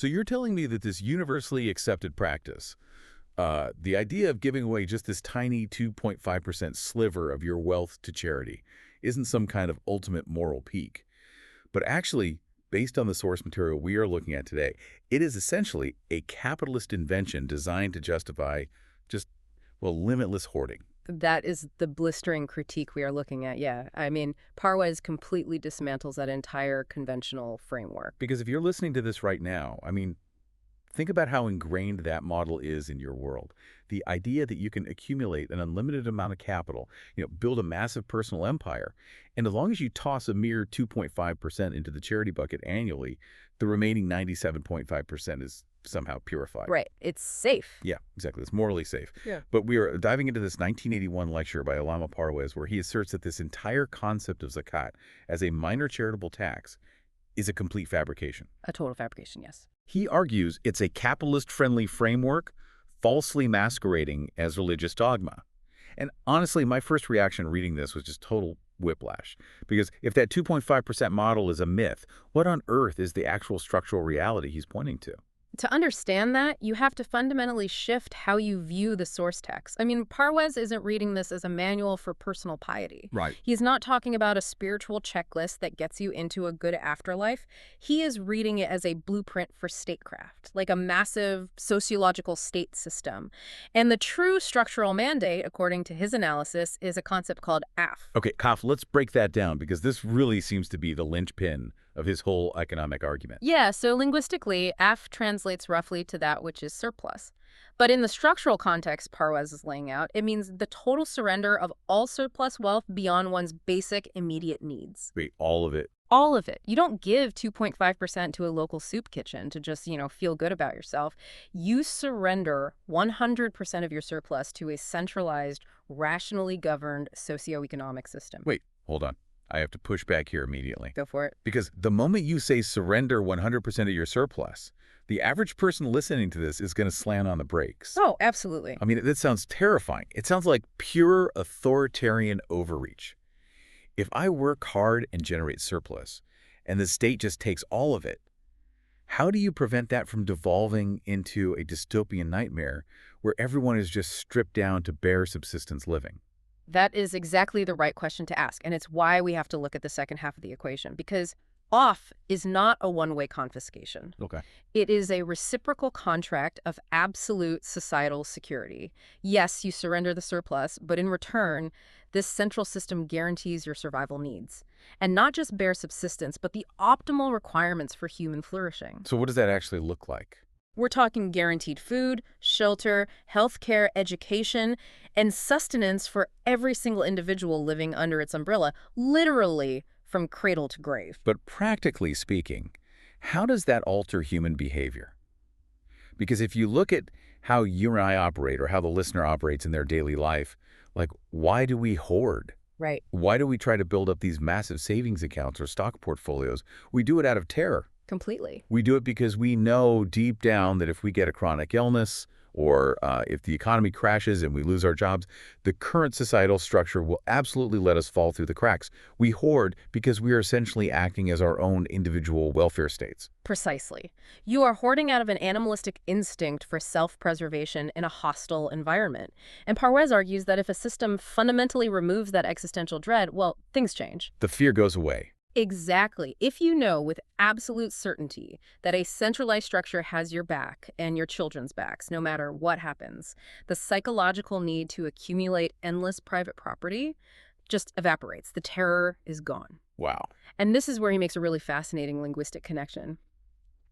So you're telling me that this universally accepted practice, the idea of giving away just this tiny 2.5% sliver of your wealth to charity, isn't some kind of ultimate moral peak, but actually, based on the source material we are looking at today, it is essentially a capitalist invention designed to justify just, well, limitless hoarding. That is the blistering critique we are looking at, yeah. I mean, Parwez completely dismantles that entire conventional framework. Because if you're listening to this right now, I mean, think about how ingrained that model is in your world. The idea that you can accumulate an unlimited amount of capital, build a massive personal empire, and as long as you toss a mere 2.5% into the charity bucket annually, the remaining 97.5% is somehow purified. Right. It's safe. Yeah, exactly. It's morally safe. Yeah. But we are diving into this 1981 lecture by Allama Parwez, where he asserts that this entire concept of zakat as a minor charitable tax is a complete fabrication. A total fabrication, yes. He argues it's a capitalist-friendly framework, falsely masquerading as religious dogma. And honestly, my first reaction reading this was just total whiplash. Because if that 2.5% model is a myth, what on earth is the actual structural reality he's pointing to? To understand that, you have to fundamentally shift how you view the source text. I mean, Parwez isn't reading this as a manual for personal piety. Right. He's not talking about a spiritual checklist that gets you into a good afterlife. He is reading it as a blueprint for statecraft, like a massive sociological state system. And the true structural mandate, according to his analysis, is a concept called AF. Okay, Kaf, let's break that down, because this really seems to be the linchpin of his whole economic argument. Yeah, so linguistically, AF translates roughly to that which is surplus. But in the structural context Parwez is laying out, it means the total surrender of all surplus wealth beyond one's basic immediate needs. Wait, all of it? All of it. You don't give 2.5% to a local soup kitchen to just, feel good about yourself. You surrender 100% of your surplus to a centralized, rationally governed socioeconomic system. Wait, hold on. I have to push back here immediately. Go for it. Because the moment you say surrender 100% of your surplus, the average person listening to this is going to slam on the brakes. Oh, absolutely. I mean, that sounds terrifying. It sounds like pure authoritarian overreach. If I work hard and generate surplus, and the state just takes all of it, how do you prevent that from devolving into a dystopian nightmare where everyone is just stripped down to bare subsistence living? That is exactly the right question to ask, and it's why we have to look at the second half of the equation, because off is not a one-way confiscation. Okay. It is a reciprocal contract of absolute societal security. Yes, you surrender the surplus, but in return, this central system guarantees your survival needs. And not just bare subsistence, but the optimal requirements for human flourishing. So what does that actually look like? We're talking guaranteed food, shelter, healthcare, education, and sustenance for every single individual living under its umbrella, literally from cradle to grave. But practically speaking, how does that alter human behavior? Because if you look at how you and I operate, or how the listener operates in their daily life, like, why do we hoard? Right. Why do we try to build up these massive savings accounts or stock portfolios? We do it out of terror. Completely. We do it because we know deep down that if we get a chronic illness, or if the economy crashes and we lose our jobs, the current societal structure will absolutely let us fall through the cracks. We hoard because we are essentially acting as our own individual welfare states. Precisely. You are hoarding out of an animalistic instinct for self-preservation in a hostile environment. And Parwez argues that if a system fundamentally removes that existential dread, well, things change. The fear goes away. Exactly. If you know with absolute certainty that a centralized structure has your back and your children's backs, no matter what happens, the psychological need to accumulate endless private property just evaporates. The terror is gone. Wow. And this is where he makes a really fascinating linguistic connection.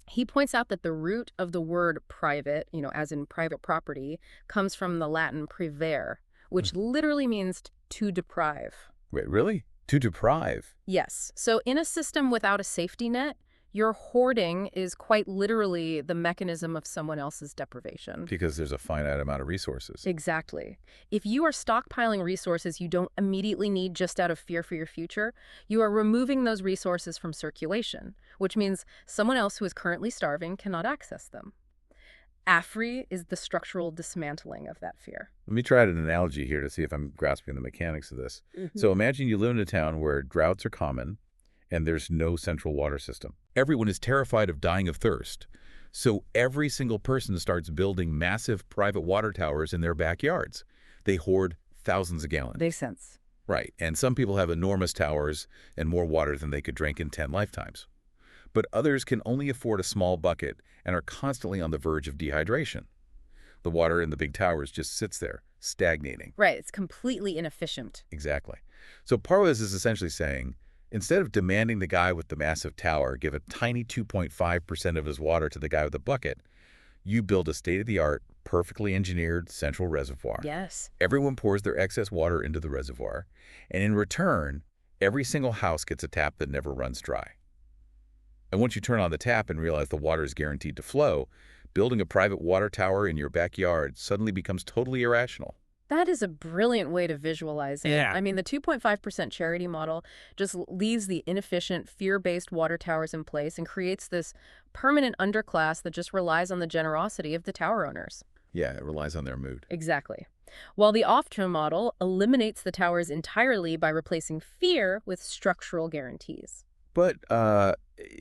He points out that the root of the word private, as in private property, comes from the Latin privare, which literally means to deprive. Wait, really? To deprive? Yes. So in a system without a safety net, your hoarding is quite literally the mechanism of someone else's deprivation. Because there's a finite amount of resources. Exactly. If you are stockpiling resources you don't immediately need just out of fear for your future, you are removing those resources from circulation, which means someone else who is currently starving cannot access them. AFRI is the structural dismantling of that fear. Let me try an analogy here to see if I'm grasping the mechanics of this. So imagine you live in a town where droughts are common and there's no central water system. Everyone is terrified of dying of thirst. So every single person starts building massive private water towers in their backyards. They hoard thousands of gallons. Makes sense. Right, and some people have enormous towers and more water than they could drink in 10 lifetimes. But others can only afford a small bucket and are constantly on the verge of dehydration. The water in the big towers just sits there, stagnating. Right, it's completely inefficient. Exactly. So Parvez is essentially saying, instead of demanding the guy with the massive tower give a tiny 2.5% of his water to the guy with the bucket, you build a state-of-the-art, perfectly engineered central reservoir. Yes. Everyone pours their excess water into the reservoir, and in return, every single house gets a tap that never runs dry. And once you turn on the tap and realize the water is guaranteed to flow, building a private water tower in your backyard suddenly becomes totally irrational. That is a brilliant way to visualize it. Yeah. I mean, the 2.5% charity model just leaves the inefficient, fear-based water towers in place and creates this permanent underclass that just relies on the generosity of the tower owners. Yeah, it relies on their mood. Exactly. While the off-term model eliminates the towers entirely by replacing fear with structural guarantees. But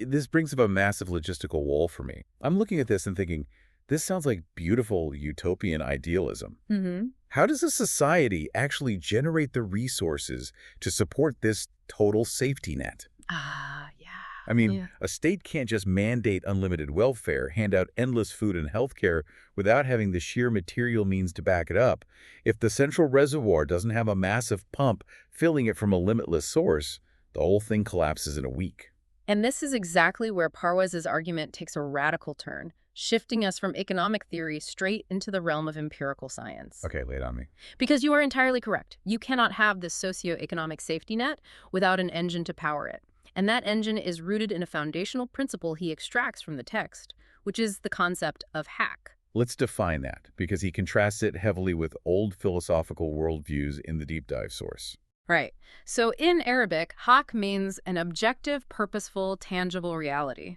this brings up a massive logistical wall for me. I'm looking at this and thinking, this sounds like beautiful utopian idealism. Mm-hmm. How does a society actually generate the resources to support this total safety net? Yeah. I mean, Yeah. a state can't just mandate unlimited welfare, hand out endless food and healthcare without having the sheer material means to back it up. If the central reservoir doesn't have a massive pump filling it from a limitless source, the whole thing collapses in a week. And this is exactly where Parwez's argument takes a radical turn, shifting us from economic theory straight into the realm of empirical science. Okay, lay it on me. Because you are entirely correct. You cannot have this socioeconomic safety net without an engine to power it. And that engine is rooted in a foundational principle he extracts from the text, which is the concept of hack. Let's define that, because he contrasts it heavily with old philosophical worldviews in the deep dive source. Right. So in Arabic, haq means an objective, purposeful, tangible reality.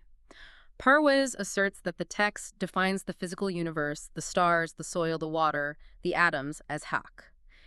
Parwez asserts that the text defines the physical universe, the stars, the soil, the water, the atoms as haq.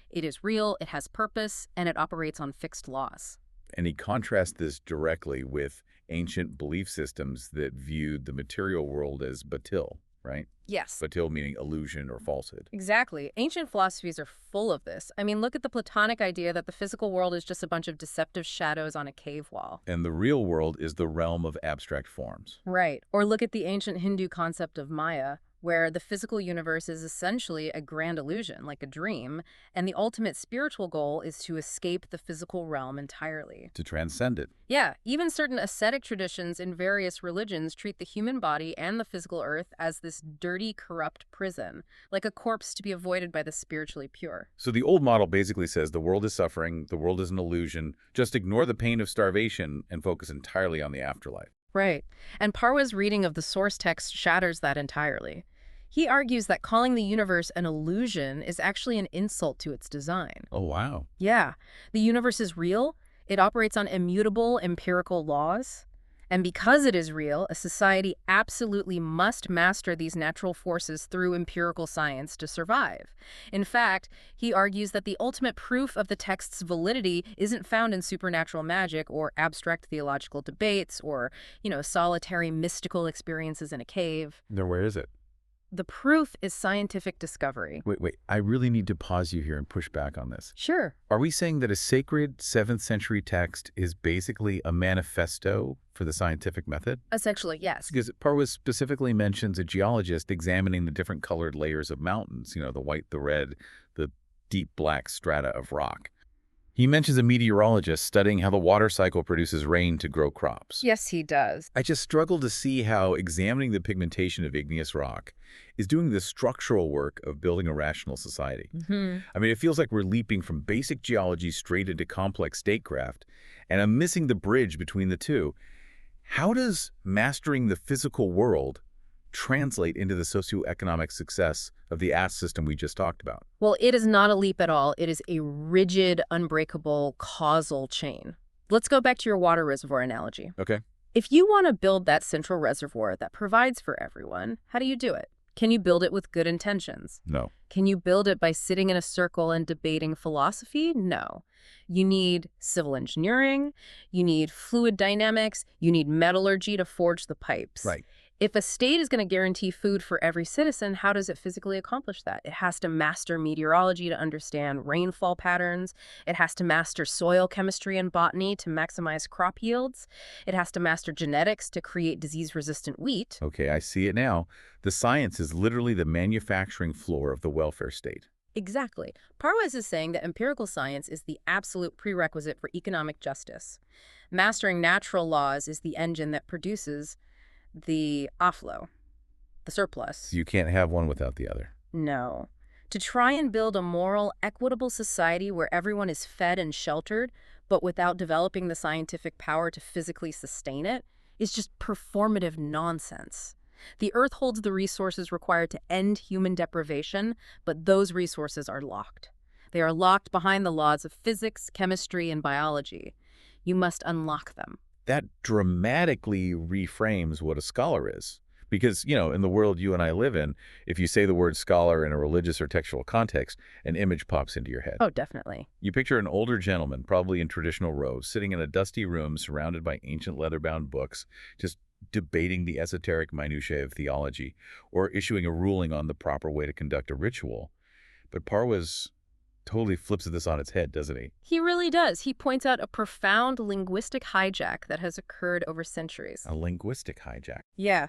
It is real, it has purpose, and it operates on fixed laws. And he contrasts this directly with ancient belief systems that viewed the material world as batil, right? Yes. Batil meaning illusion or falsehood. Exactly. Ancient philosophies are full of this. I mean, look at the Platonic idea that the physical world is just a bunch of deceptive shadows on a cave wall. And the real world is the realm of abstract forms. Right. Or look at the ancient Hindu concept of Maya, where the physical universe is essentially a grand illusion, like a dream, and the ultimate spiritual goal is to escape the physical realm entirely. To transcend it. Yeah, even certain ascetic traditions in various religions treat the human body and the physical earth as this dirty, corrupt prison, like a corpse to be avoided by the spiritually pure. So the old model basically says the world is suffering, the world is an illusion, just ignore the pain of starvation and focus entirely on the afterlife. Right. And Parwez's reading of the source text shatters that entirely. He argues that calling the universe an illusion is actually an insult to its design. Oh, wow. Yeah, the universe is real. It operates on immutable empirical laws. And because it is real, a society absolutely must master these natural forces through empirical science to survive. In fact, he argues that the ultimate proof of the text's validity isn't found in supernatural magic or abstract theological debates or, solitary mystical experiences in a cave. Then where is it? The proof is scientific discovery. Wait. I really need to pause you here and push back on this. Sure. Are we saying that a sacred 7th century text is basically a manifesto for the scientific method? Essentially, yes. Because Parwez specifically mentions a geologist examining the different colored layers of mountains, the white, the red, the deep black strata of rock. He mentions a meteorologist studying how the water cycle produces rain to grow crops. Yes, he does. I just struggle to see how examining the pigmentation of igneous rock is doing the structural work of building a rational society. Mm-hmm. I mean, it feels like we're leaping from basic geology straight into complex statecraft, and I'm missing the bridge between the two. How does mastering the physical world translate into the socioeconomic success of the AST system we just talked about? Well, it is not a leap at all. It is a rigid, unbreakable, causal chain. Let's go back to your water reservoir analogy. Okay. If you want to build that central reservoir that provides for everyone, how do you do it? Can you build it with good intentions? No. Can you build it by sitting in a circle and debating philosophy? No. You need civil engineering, you need fluid dynamics, you need metallurgy to forge the pipes. Right. If a state is going to guarantee food for every citizen, how does it physically accomplish that? It has to master meteorology to understand rainfall patterns. It has to master soil chemistry and botany to maximize crop yields. It has to master genetics to create disease-resistant wheat. Okay, I see it now. The science is literally the manufacturing floor of the welfare state. Exactly. Parwes is saying that empirical science is the absolute prerequisite for economic justice. Mastering natural laws is the engine that produces the offlow, the surplus. You can't have one without the other. No. To try and build a moral, equitable society where everyone is fed and sheltered, but without developing the scientific power to physically sustain it, is just performative nonsense. The Earth holds the resources required to end human deprivation, but those resources are locked. They are locked behind the laws of physics, chemistry, and biology. You must unlock them. That dramatically reframes what a scholar is. Because, in the world you and I live in, if you say the word scholar in a religious or textual context, an image pops into your head. Oh, definitely. You picture an older gentleman, probably in traditional robes, sitting in a dusty room surrounded by ancient leather-bound books, just debating the esoteric minutiae of theology, or issuing a ruling on the proper way to conduct a ritual. But Parwes totally flips this on its head, doesn't he? He really does. He points out a profound linguistic hijack that has occurred over centuries. A linguistic hijack. Yeah.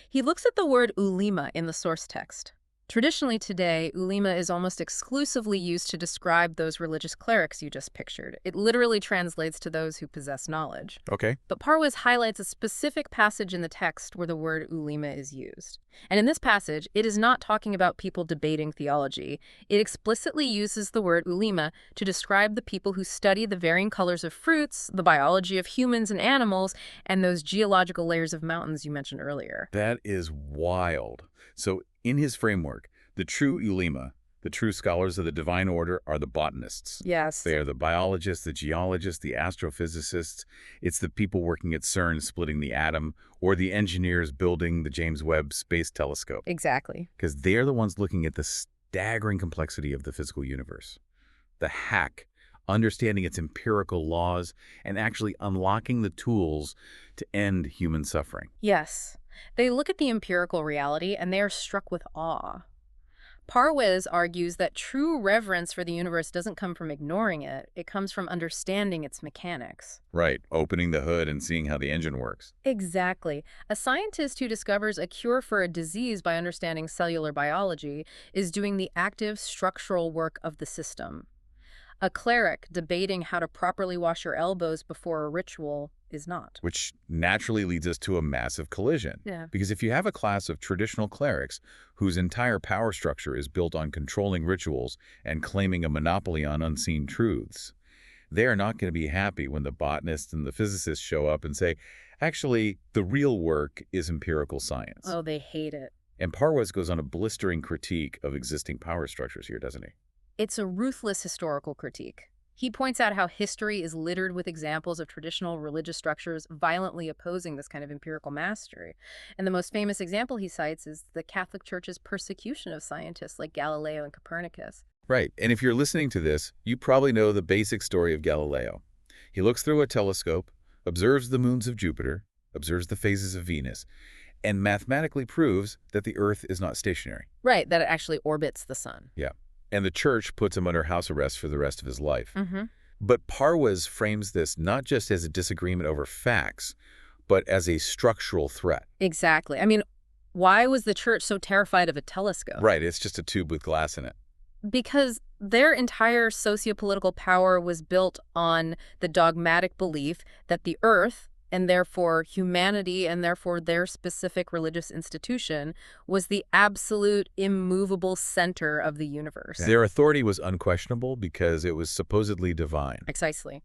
He looks at the word ulema in the source text. Traditionally today, ulema is almost exclusively used to describe those religious clerics you just pictured. It literally translates to those who possess knowledge. Okay. But Parwes highlights a specific passage in the text where the word ulema is used. And in this passage, it is not talking about people debating theology. It explicitly uses the word ulema to describe the people who study the varying colors of fruits, the biology of humans and animals, and those geological layers of mountains you mentioned earlier. That is wild. So in his framework, the true ulema, the true scholars of the divine order, are the botanists. Yes. They are the biologists, the geologists, the astrophysicists. It's the people working at CERN splitting the atom, or the engineers building the James Webb Space Telescope. Exactly. Because they're the ones looking at the staggering complexity of the physical universe. The hack, understanding its empirical laws, and actually unlocking the tools to end human suffering. Yes. They look at the empirical reality and they are struck with awe. Parwes argues that true reverence for the universe doesn't come from ignoring it. It comes from understanding its mechanics. Right, opening the hood and seeing how the engine works. Exactly. A scientist who discovers a cure for a disease by understanding cellular biology is doing the active structural work of the system. A cleric debating how to properly wash your elbows before a ritual is not. Which naturally leads us to a massive collision. Yeah. Because if you have a class of traditional clerics whose entire power structure is built on controlling rituals and claiming a monopoly on unseen truths, they are not going to be happy when the botanists and the physicists show up and say, actually, the real work is empirical science. Oh, they hate it. And Parwes goes on a blistering critique of existing power structures here, doesn't he? It's a ruthless historical critique. He points out how history is littered with examples of traditional religious structures violently opposing this kind of empirical mastery. And the most famous example he cites is the Catholic Church's persecution of scientists like Galileo and Copernicus. Right. And if you're listening to this, you probably know the basic story of Galileo. He looks through a telescope, observes the moons of Jupiter, observes the phases of Venus, and mathematically proves that the Earth is not stationary. Right, that it actually orbits the sun. Yeah. And the church puts him under house arrest for the rest of his life. Mm-hmm. But Parwes frames this not just as a disagreement over facts, but as a structural threat. Exactly. I mean, why was the church so terrified of a telescope? Right, it's just a tube with glass in it. Because their entire sociopolitical power was built on the dogmatic belief that the Earth, and therefore humanity, and therefore their specific religious institution, was the absolute immovable center of the universe. Their authority was unquestionable because it was supposedly divine. Precisely.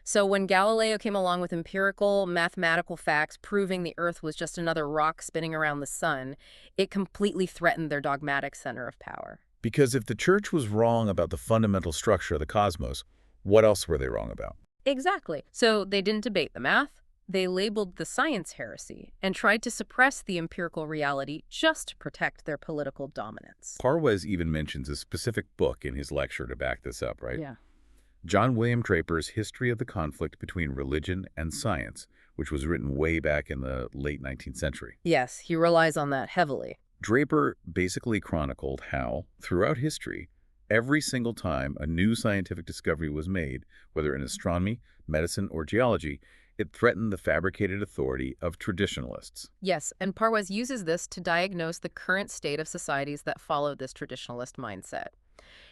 So when Galileo came along with empirical, mathematical facts proving the Earth was just another rock spinning around the sun, it completely threatened their dogmatic center of power. Because if the church was wrong about the fundamental structure of the cosmos, what else were they wrong about? Exactly. So they didn't debate the math. They labeled the science heresy and tried to suppress the empirical reality just to protect their political dominance. Parwes even mentions a specific book in his lecture to back this up, right? Yeah. John William Draper's History of the Conflict Between Religion and Science, which was written way back in the late 19th century. Yes, he relies on that heavily. Draper basically chronicled how, throughout history, every single time a new scientific discovery was made, whether in astronomy, medicine, or geology, it threatened the fabricated authority of traditionalists. Yes, and Parwes uses this to diagnose the current state of societies that follow this traditionalist mindset.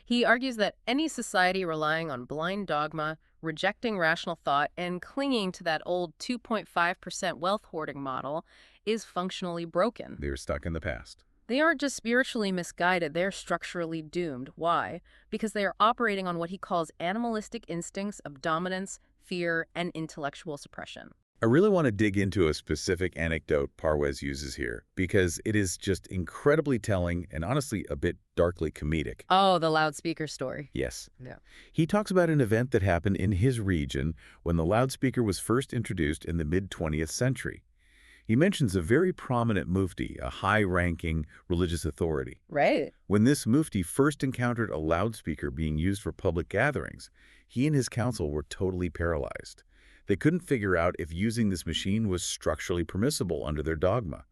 He argues that any society relying on blind dogma, rejecting rational thought, and clinging to that old 2.5% wealth hoarding model is functionally broken. They're stuck in the past. They aren't just spiritually misguided, they're structurally doomed. Why? Because they are operating on what he calls animalistic instincts of dominance, fear, and intellectual suppression. I really want to dig into a specific anecdote Parwes uses here, because it is just incredibly telling and honestly a bit darkly comedic. Oh, the loudspeaker story. Yes. Yeah. He talks about an event that happened in his region when the loudspeaker was first introduced in the mid-20th century. He mentions a very prominent mufti, a high-ranking religious authority. Right. When this mufti first encountered a loudspeaker being used for public gatherings, he and his council were totally paralyzed. They couldn't figure out if using this machine was structurally permissible under their dogma.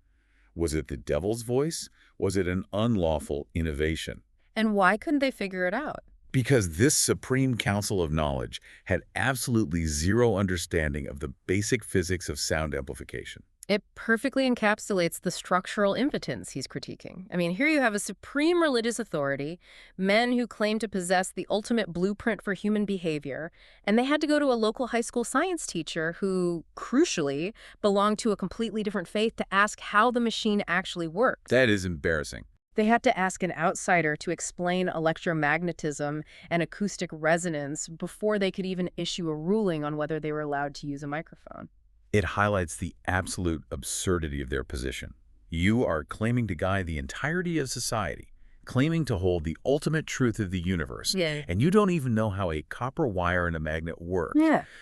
Was it the devil's voice? Was it an unlawful innovation? And why couldn't they figure it out? Because this supreme council of knowledge had absolutely zero understanding of the basic physics of sound amplification. It perfectly encapsulates the structural impotence he's critiquing. I mean, here you have a supreme religious authority, men who claim to possess the ultimate blueprint for human behavior, and they had to go to a local high school science teacher who, crucially, belonged to a completely different faith to ask how the machine actually worked. That is embarrassing. They had to ask an outsider to explain electromagnetism and acoustic resonance before they could even issue a ruling on whether they were allowed to use a microphone. It highlights the absolute absurdity of their position. You are claiming to guide the entirety of society, claiming to hold the ultimate truth of the universe, and you don't even know how a copper wire and a magnet work.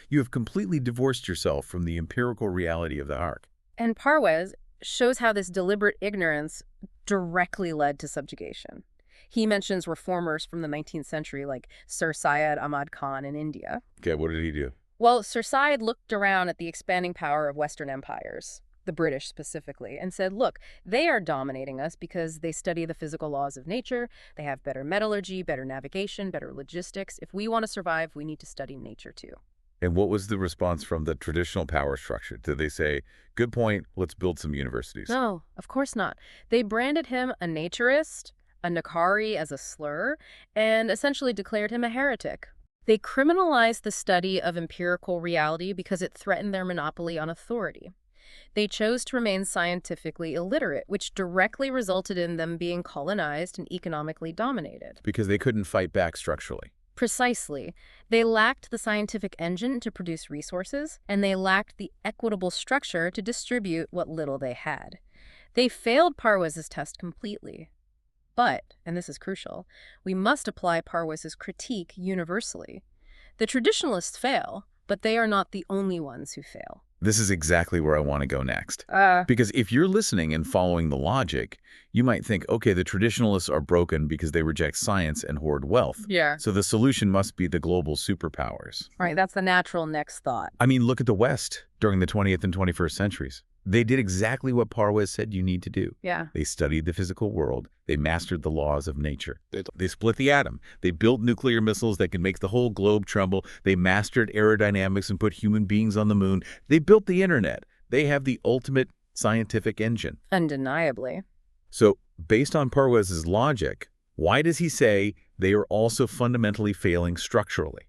You have completely divorced yourself from the empirical reality of the arc. And Parwes shows how this deliberate ignorance directly led to subjugation. He mentions reformers from the 19th century like Sir Syed Ahmad Khan in India. Okay, what did he do? Well, Sir Syed looked around at the expanding power of Western empires, the British specifically, and said, look, they are dominating us because they study the physical laws of nature, they have better metallurgy, better navigation, better logistics. If we want to survive, we need to study nature too. And what was the response from the traditional power structure? Did they say, good point, let's build some universities? No, of course not. They branded him a naturist, a Nakari as a slur, and essentially declared him a heretic. They criminalized the study of empirical reality because it threatened their monopoly on authority. They chose to remain scientifically illiterate, which directly resulted in them being colonized and economically dominated. Because they couldn't fight back structurally. Precisely. They lacked the scientific engine to produce resources, and they lacked the equitable structure to distribute what little they had. They failed Parwes's test completely. But, and this is crucial, we must apply Parwes's critique universally. The traditionalists fail, but they are not the only ones who fail. This is exactly where I want to go next. Because if you're listening and following the logic, you might think, okay, the traditionalists are broken because they reject science and hoard wealth. Yeah. So the solution must be the global superpowers. Right, that's the natural next thought. I mean, look at the West during the 20th and 21st centuries. They did exactly what Parwes said you need to do. Yeah. They studied the physical world. They mastered the laws of nature. They split the atom. They built nuclear missiles that can make the whole globe tremble. They mastered aerodynamics and put human beings on the moon. They built the internet. They have the ultimate scientific engine. Undeniably. So, based on Parwes's logic, why does he say they are also fundamentally failing structurally?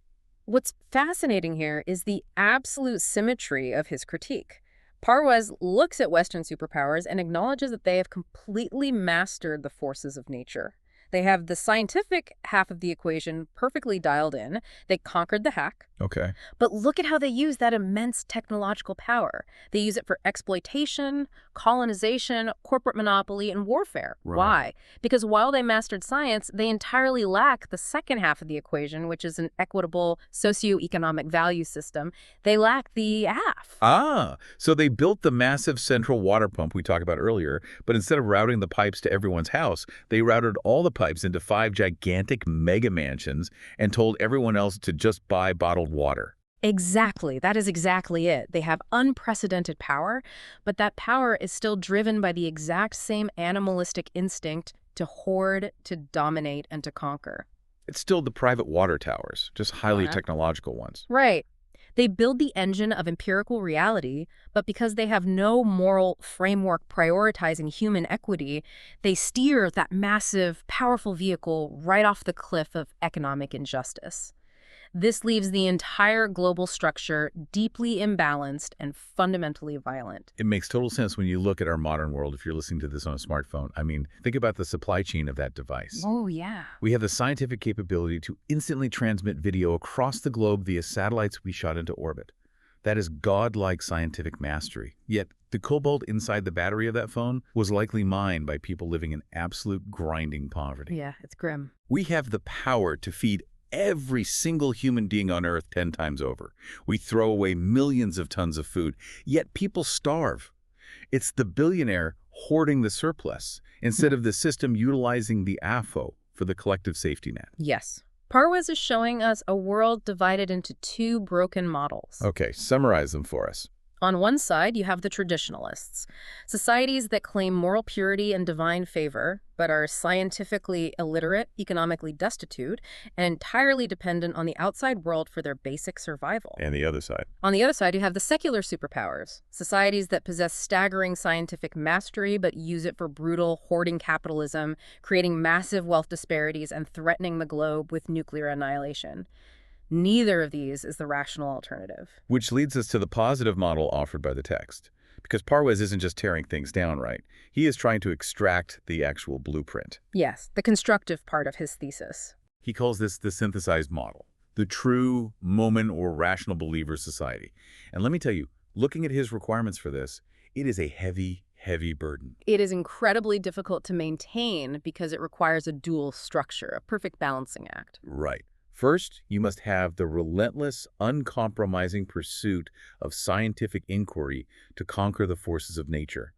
What's fascinating here is the absolute symmetry of his critique. Parwes looks at Western superpowers and acknowledges that they have completely mastered the forces of nature. They have the scientific half of the equation perfectly dialed in. They conquered the hack. Okay. But look at how they use that immense technological power. They use it for exploitation, colonization, corporate monopoly, and warfare. Right. Why? Because while they mastered science, they entirely lack the second half of the equation, which is an equitable socioeconomic value system. They lack the half. So they built the massive central water pump we talked about earlier, but instead of routing the pipes to everyone's house, they routed all the pipes into 5 gigantic mega mansions and told everyone else to just buy bottled water. Exactly. That is exactly it. They have unprecedented power, but that power is still driven by the exact same animalistic instinct to hoard, to dominate, and to conquer. It's still the private water towers, just highly Uh-huh. technological ones. Right. They build the engine of empirical reality, but because they have no moral framework prioritizing human equity, they steer that massive, powerful vehicle right off the cliff of economic injustice. This leaves the entire global structure deeply imbalanced and fundamentally violent. It makes total sense when you look at our modern world if you're listening to this on a smartphone. I mean, think about the supply chain of that device. Oh, yeah. We have the scientific capability to instantly transmit video across the globe via satellites we shot into orbit. That is godlike scientific mastery. Yet, the cobalt inside the battery of that phone was likely mined by people living in absolute grinding poverty. Yeah, it's grim. We have the power to feed every single human being on Earth 10 times over. We throw away millions of tons of food, yet people starve. It's the billionaire hoarding the surplus instead of the system utilizing the AFO for the collective safety net. Yes. Parwez is showing us a world divided into two broken models. Okay, summarize them for us. On one side, you have the traditionalists, societies that claim moral purity and divine favor, but are scientifically illiterate, economically destitute, and entirely dependent on the outside world for their basic survival. And the other side. On the other side, you have the secular superpowers, societies that possess staggering scientific mastery but use it for brutal, hoarding capitalism, creating massive wealth disparities and threatening the globe with nuclear annihilation. Neither of these is the rational alternative. Which leads us to the positive model offered by the text. Because Parwez isn't just tearing things down, right? He is trying to extract the actual blueprint. Yes, the constructive part of his thesis. He calls this the synthesized model, the true moment or rational believer society. And let me tell you, looking at his requirements for this, it is a heavy, heavy burden. It is incredibly difficult to maintain because it requires a dual structure, a perfect balancing act. Right. First, you must have the relentless, uncompromising pursuit of scientific inquiry to conquer the forces of nature.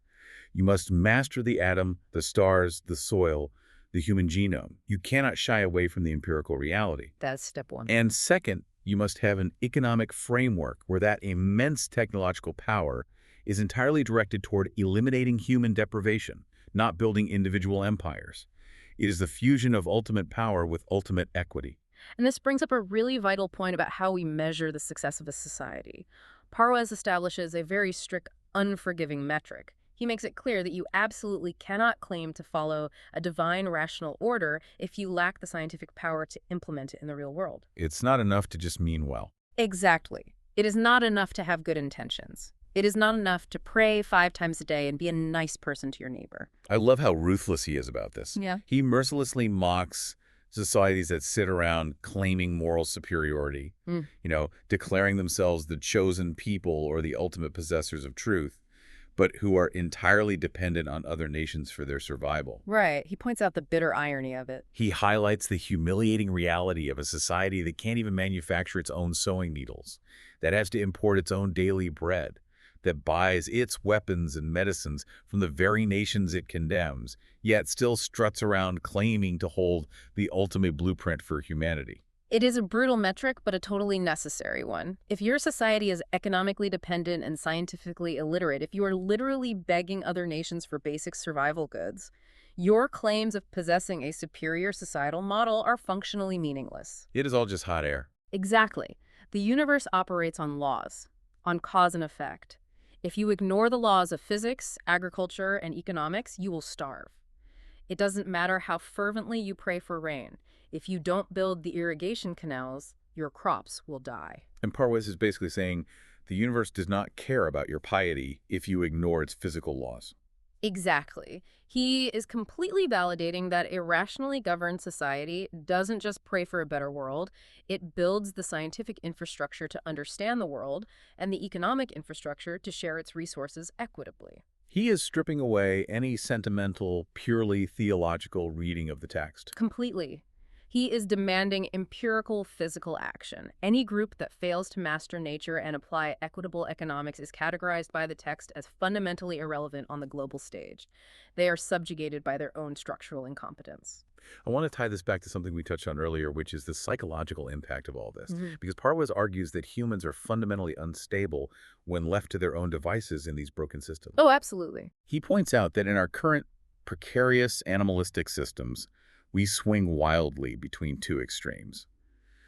You must master the atom, the stars, the soil, the human genome. You cannot shy away from the empirical reality. That's step one. And second, you must have an economic framework where that immense technological power is entirely directed toward eliminating human deprivation, not building individual empires. It is the fusion of ultimate power with ultimate equity. And this brings up a really vital point about how we measure the success of a society. Parwez establishes a very strict, unforgiving metric. He makes it clear that you absolutely cannot claim to follow a divine rational order if you lack the scientific power to implement it in the real world. It's not enough to just mean well. Exactly. It is not enough to have good intentions. It is not enough to pray 5 times a day and be a nice person to your neighbor. I love how ruthless he is about this. Yeah. He mercilessly mocks societies that sit around claiming moral superiority, declaring themselves the chosen people or the ultimate possessors of truth, but who are entirely dependent on other nations for their survival. Right. He points out the bitter irony of it. He highlights the humiliating reality of a society that can't even manufacture its own sewing needles, that has to import its own daily bread, that buys its weapons and medicines from the very nations it condemns, yet still struts around claiming to hold the ultimate blueprint for humanity. It is a brutal metric, but a totally necessary one. If your society is economically dependent and scientifically illiterate, if you are literally begging other nations for basic survival goods, your claims of possessing a superior societal model are functionally meaningless. It is all just hot air. Exactly. The universe operates on laws, on cause and effect. If you ignore the laws of physics, agriculture, and economics, you will starve. It doesn't matter how fervently you pray for rain. If you don't build the irrigation canals, your crops will die. And Parwez is basically saying the universe does not care about your piety if you ignore its physical laws. Exactly. He is completely validating that a rationally governed society doesn't just pray for a better world, it builds the scientific infrastructure to understand the world and the economic infrastructure to share its resources equitably. He is stripping away any sentimental, purely theological reading of the text. Completely. He is demanding empirical physical action. Any group that fails to master nature and apply equitable economics is categorized by the text as fundamentally irrelevant on the global stage. They are subjugated by their own structural incompetence. I want to tie this back to something we touched on earlier, which is the psychological impact of all this. Mhm. Because Parwes argues that humans are fundamentally unstable when left to their own devices in these broken systems. Oh, absolutely. He points out that in our current precarious animalistic systems, we swing wildly between two extremes.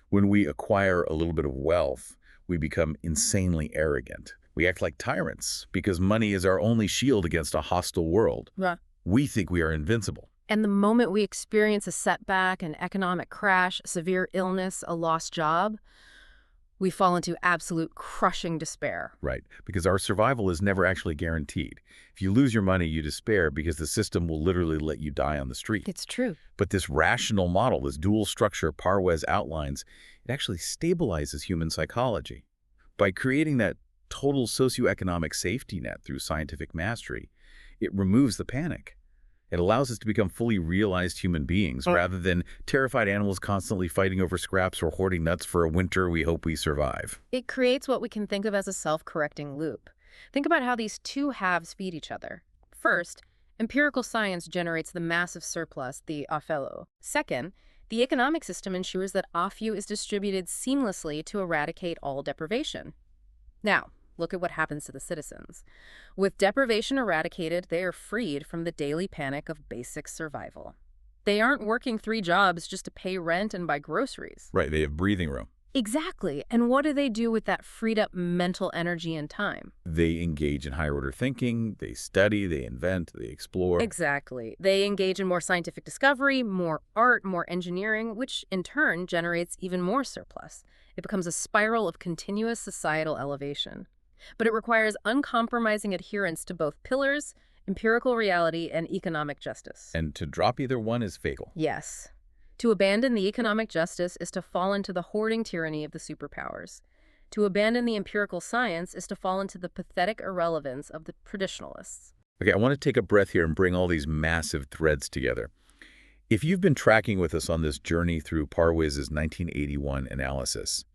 When we acquire a little bit of wealth, we become insanely arrogant. We act like tyrants because money is our only shield against a hostile world. Yeah. We think we are invincible. And the moment we experience a setback, an economic crash, severe illness, a lost job, we fall into absolute crushing despair. Right, because our survival is never actually guaranteed. If you lose your money, you despair because the system will literally let you die on the street. It's true. But this rational model, this dual structure Parwes outlines, it actually stabilizes human psychology. By creating that total socioeconomic safety net through scientific mastery, it removes the panic. It allows us to become fully realized human beings rather than terrified animals constantly fighting over scraps or hoarding nuts for a winter we hope we survive. It creates what we can think of as a self-correcting loop. Think about how these two halves feed each other. First, empirical science generates the massive surplus, the afelo. Second, the economic system ensures that afu is distributed seamlessly to eradicate all deprivation. Now, look at what happens to the citizens. With deprivation eradicated, they are freed from the daily panic of basic survival. They aren't working 3 jobs just to pay rent and buy groceries. Right, they have breathing room. Exactly. And what do they do with that freed up mental energy and time? They engage in higher order thinking, they study, they invent, they explore. Exactly. They engage in more scientific discovery, more art, more engineering, which in turn generates even more surplus. It becomes a spiral of continuous societal elevation. But it requires uncompromising adherence to both pillars, empirical reality and economic justice. And to drop either one is fatal. Yes. To abandon the economic justice is to fall into the hoarding tyranny of the superpowers. To abandon the empirical science is to fall into the pathetic irrelevance of the traditionalists. Okay, I want to take a breath here and bring all these massive threads together. If you've been tracking with us on this journey through Parwes' 1981 analysis,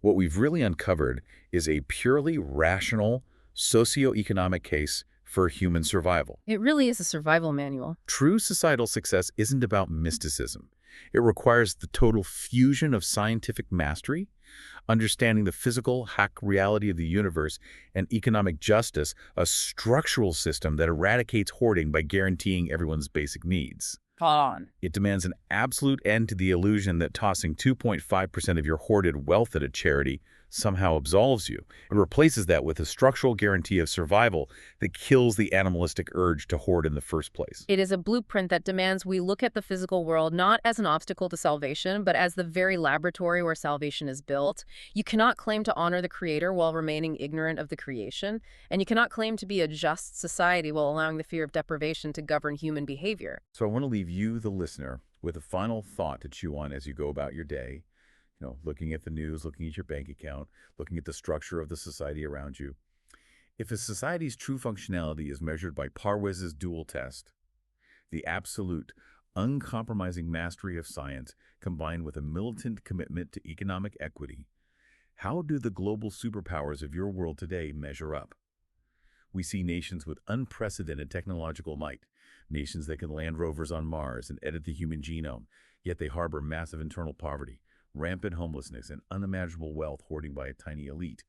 what we've really uncovered is a purely rational, socioeconomic case for human survival. It really is a survival manual. True societal success isn't about mysticism. It requires the total fusion of scientific mastery, understanding the physical, hack reality of the universe, and economic justice, a structural system that eradicates hoarding by guaranteeing everyone's basic needs. On. It demands an absolute end to the illusion that tossing 2.5% of your hoarded wealth at a charity somehow absolves you. It replaces that with a structural guarantee of survival that kills the animalistic urge to hoard in the first place. It is a blueprint that demands we look at the physical world not as an obstacle to salvation, but as the very laboratory where salvation is built. You cannot claim to honor the Creator while remaining ignorant of the creation, and you cannot claim to be a just society while allowing the fear of deprivation to govern human behavior. So I want to leave you, the listener, with a final thought to chew on as you go about your day. Looking at the news, looking at your bank account, looking at the structure of the society around you. If a society's true functionality is measured by Parwes' dual test, the absolute, uncompromising mastery of science combined with a militant commitment to economic equity, how do the global superpowers of your world today measure up? We see nations with unprecedented technological might, nations that can land rovers on Mars and edit the human genome, yet they harbor massive internal poverty, rampant homelessness, and unimaginable wealth hoarding by a tiny elite.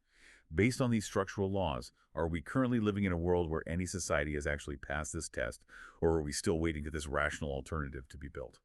Based on these structural laws, are we currently living in a world where any society has actually passed this test, or are we still waiting for this rational alternative to be built?